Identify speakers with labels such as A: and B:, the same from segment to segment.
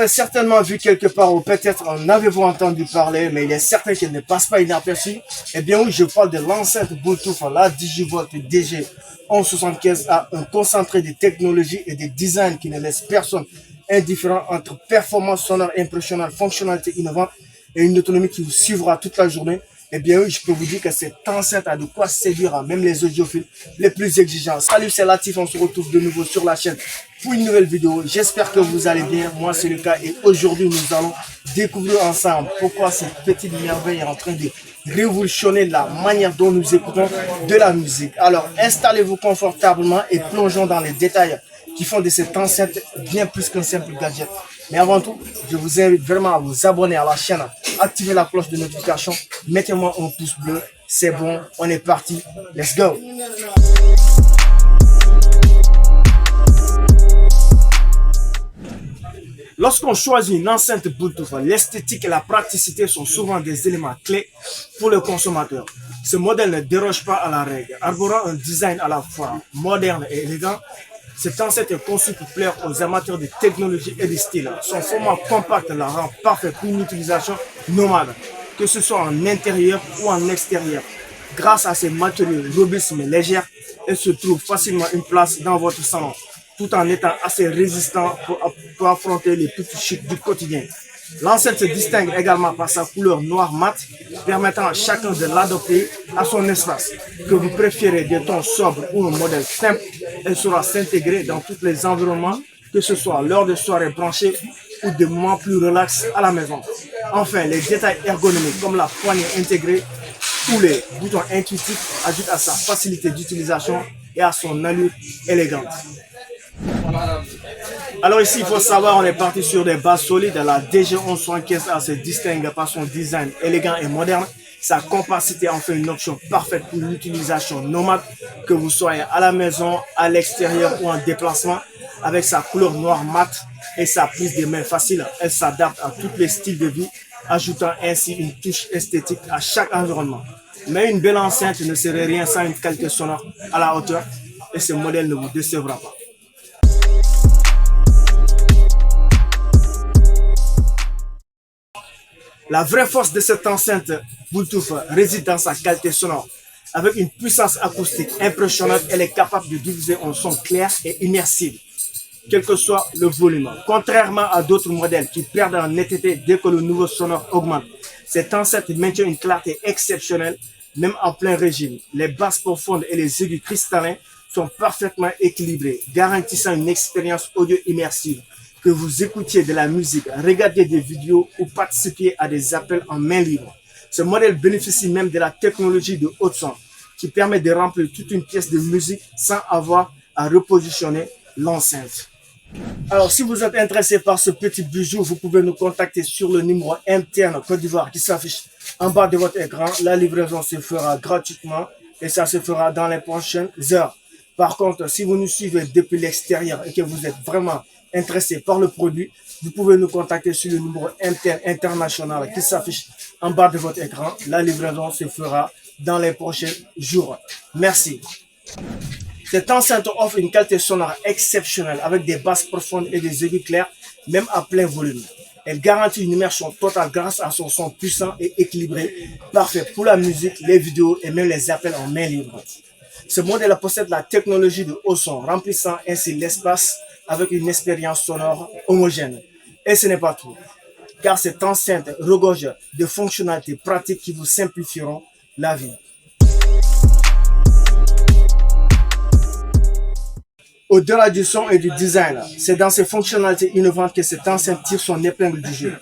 A: l'avez certainement vu quelque part ou peut-être en avez-vous entendu parler, mais il est certain qu'elle ne passe pas inaperçue. Eh bien oui, je parle de l'enceinte Bluetooth, la Digivolt DG1175 a un concentré de technologies et de design qui ne laisse personne indifférent entre performance sonore impressionnante, fonctionnalité innovante et une autonomie qui vous suivra toute la journée. Eh bien oui, je peux vous dire que cette enceinte a de quoi séduire même les audiophiles les plus exigeants. Salut, c'est Latif, on se retrouve de nouveau sur la chaîne pour une nouvelle vidéo. J'espère que vous allez bien, moi c'est le cas et aujourd'hui nous allons découvrir ensemble pourquoi cette petite merveille est en train de révolutionner la manière dont nous écoutons de la musique. Alors installez-vous confortablement et plongeons dans les détails qui font de cette enceinte bien plus qu'un simple gadget. Mais avant tout, je vous invite vraiment à vous abonner à la chaîne, activer la cloche de notification, mettez-moi un pouce bleu, c'est bon, on est parti, let's go! Lorsqu'on choisit une enceinte Bluetooth, l'esthétique et la praticité sont souvent des éléments clés pour le consommateur. Ce modèle ne déroge pas à la règle, arborant un design à la fois moderne et élégant. Cette enceinte est conçue pour plaire aux amateurs de technologie et de style. Son format compact la rend parfait pour une utilisation nomade, que ce soit en intérieur ou en extérieur. Grâce à ses matériaux robustes mais légères, elle se trouve facilement une place dans votre salon, tout en étant assez résistant pour affronter les petits chics du quotidien. L'enceinte se distingue également par sa couleur noire mat, permettant à chacun de l'adopter à son espace. Que vous préférez des tons sobres ou un modèle simple, elle saura s'intégrer dans tous les environnements, que ce soit lors de soirées branchées ou de moments plus relax à la maison. Enfin, les détails ergonomiques comme la poignée intégrée ou les boutons intuitifs ajoutent à sa facilité d'utilisation et à son allure élégante. Alors ici, il faut savoir, on est parti sur des bases solides. La DG1175 se distingue par son design élégant et moderne. Sa compacité en fait une option parfaite pour l'utilisation nomade, que vous soyez à la maison, à l'extérieur ou en déplacement. Avec sa couleur noire mat et sa prise de main facile, elle s'adapte à tous les styles de vie, ajoutant ainsi une touche esthétique à chaque environnement. Mais une belle enceinte ne serait rien sans une qualité sonore à la hauteur et ce modèle ne vous décevra pas. La vraie force de cette enceinte Bluetooth réside dans sa qualité sonore. Avec une puissance acoustique impressionnante, elle est capable de diffuser un son clair et immersif, quel que soit le volume. Contrairement à d'autres modèles qui perdent en netteté dès que le niveau sonore augmente, cette enceinte maintient une clarté exceptionnelle, même en plein régime. Les basses profondes et les aigus cristallins sont parfaitement équilibrés, garantissant une expérience audio immersive. Que vous écoutiez de la musique, regardiez des vidéos ou participiez à des appels en main libre. Ce modèle bénéficie même de la technologie de haute son qui permet de remplir toute une pièce de musique sans avoir à repositionner l'enceinte. Alors, si vous êtes intéressé par ce petit bijou, vous pouvez nous contacter sur le numéro interne Côte d'Ivoire qui s'affiche en bas de votre écran. La livraison se fera gratuitement et ça se fera dans les prochaines heures. Par contre, si vous nous suivez depuis l'extérieur et que vous êtes vraiment intéressé par le produit, vous pouvez nous contacter sur le numéro international qui s'affiche en bas de votre écran. La livraison se fera dans les prochains jours. Merci. Cette enceinte offre une qualité sonore exceptionnelle avec des basses profondes et des aigus clairs, même à plein volume. Elle garantit une immersion totale grâce à son son puissant et équilibré, parfait pour la musique, les vidéos et même les appels en main libre. Ce modèle possède la technologie de haut son, remplissant ainsi l'espace avec une expérience sonore homogène. Et ce n'est pas tout, car cette enceinte regorge de fonctionnalités pratiques qui vous simplifieront la vie. Au-delà du son et du design, c'est dans ses fonctionnalités innovantes que cette enceinte tire son épingle du jeu.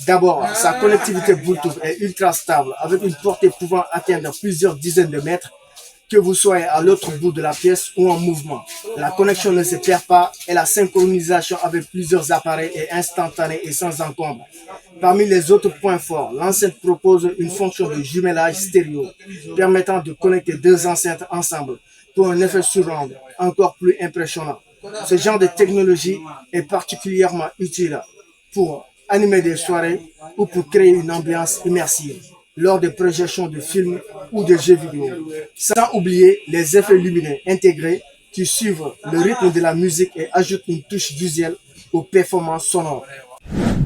A: D'abord, sa connectivité Bluetooth est ultra stable, avec une portée pouvant atteindre plusieurs dizaines de mètres, que vous soyez à l'autre bout de la pièce ou en mouvement. La connexion ne se perd pas et la synchronisation avec plusieurs appareils est instantanée et sans encombre. Parmi les autres points forts, l'enceinte propose une fonction de jumelage stéréo, permettant de connecter deux enceintes ensemble pour un effet surround encore plus impressionnant. Ce genre de technologie est particulièrement utile pour animer des soirées ou pour créer une ambiance immersive lors des projections de films ou de jeux vidéo. Sans oublier les effets lumineux intégrés qui suivent le rythme de la musique et ajoutent une touche visuelle aux performances sonores.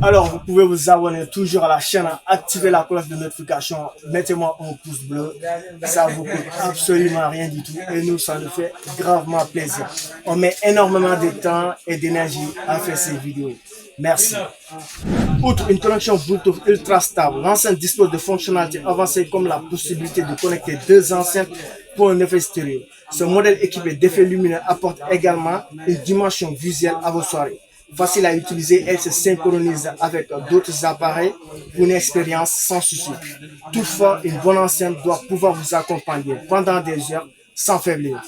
A: Alors, vous pouvez vous abonner toujours à la chaîne, activer la cloche de notification, mettez-moi un pouce bleu, ça vous coûte absolument rien du tout et nous, ça nous fait gravement plaisir. On met énormément de temps et d'énergie à faire ces vidéos. Merci. Outre une connexion Bluetooth ultra stable, l'enceinte dispose de fonctionnalités avancées comme la possibilité de connecter deux enceintes pour un effet stéréo. Ce modèle équipé d'effets lumineux apporte également une dimension visuelle à vos soirées. Facile à utiliser, elle se synchronise avec d'autres appareils pour une expérience sans souci. Toutefois, une bonne enceinte doit pouvoir vous accompagner pendant des heures sans faiblir.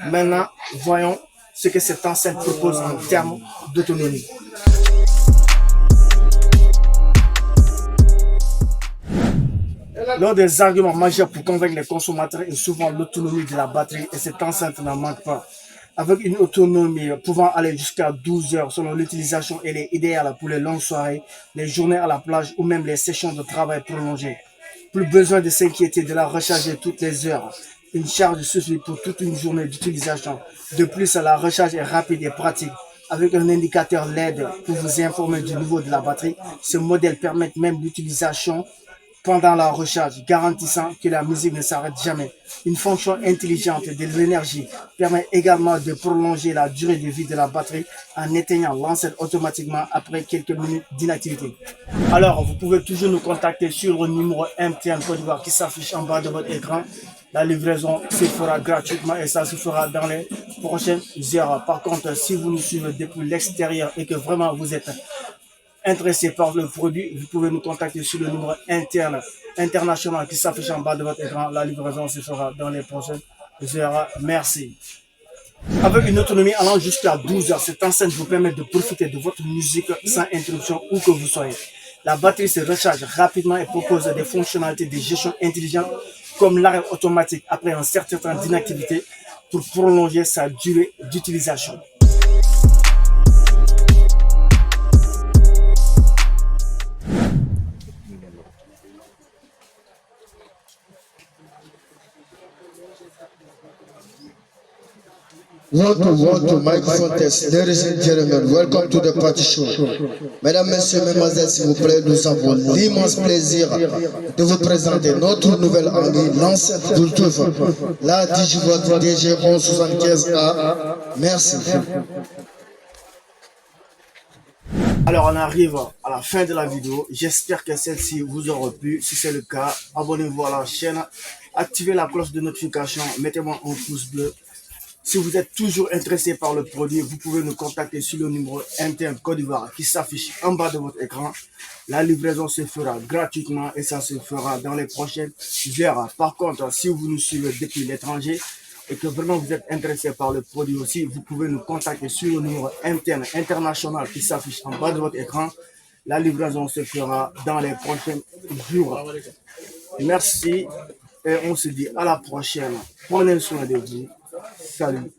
A: Maintenant, voyons ce que cette enceinte propose en termes d'autonomie. L'un des arguments majeurs pour convaincre les consommateurs est souvent l'autonomie de la batterie et cette enceinte n'en manque pas. Avec une autonomie pouvant aller jusqu'à 12 heures selon l'utilisation, elle est idéale pour les longues soirées, les journées à la plage ou même les sessions de travail prolongées. Plus besoin de s'inquiéter de la recharger toutes les heures. Une charge suffit pour toute une journée d'utilisation. De plus, la recharge est rapide et pratique. Avec un indicateur LED pour vous informer du niveau de la batterie, ce modèle permet même l'utilisation pendant la recharge, garantissant que la musique ne s'arrête jamais. Une fonction intelligente de l'énergie permet également de prolonger la durée de vie de la batterie en éteignant l'enceinte automatiquement après quelques minutes d'inactivité. Alors, vous pouvez toujours nous contacter sur le numéro MTN Côte d'Ivoire qui s'affiche en bas de votre écran. La livraison se fera gratuitement et ça se fera dans les prochaines heures. Par contre, si vous nous suivez depuis l'extérieur et que vraiment vous êtes intéressé par le produit, vous pouvez nous contacter sur le numéro international qui s'affiche en bas de votre écran. La livraison se fera dans les prochaines heures. Merci. Avec une autonomie allant jusqu'à 12 heures, cette enceinte vous permet de profiter de votre musique sans interruption où que vous soyez. La batterie se recharge rapidement et propose des fonctionnalités de gestion intelligente comme l'arrêt automatique après un certain temps d'inactivité pour prolonger sa durée d'utilisation.
B: Welcome, microphone test. Ladies and gentlemen, welcome to the party show. Mesdames, Messieurs, Mesdemoiselles, s'il vous plaît, nous avons l'immense plaisir de vous présenter notre nouvelle envie, l'enceinte Bluetooth, la Digivolt DG1175A. Merci.
A: Alors on arrive à la fin de la vidéo, j'espère que celle-ci vous aura plu. Si c'est le cas, abonnez-vous à la chaîne, activez la cloche de notification, mettez-moi un pouce bleu. Si vous êtes toujours intéressé par le produit, vous pouvez nous contacter sur le numéro MTN Côte d'Ivoire qui s'affiche en bas de votre écran. La livraison se fera gratuitement et ça se fera dans les prochaines heures. Par contre, si vous nous suivez depuis l'étranger et que vraiment vous êtes intéressé par le produit aussi, vous pouvez nous contacter sur le numéro MTN international qui s'affiche en bas de votre écran. La livraison se fera dans les prochains jours. Merci et on se dit à la prochaine. Prenez soin de vous. Salut.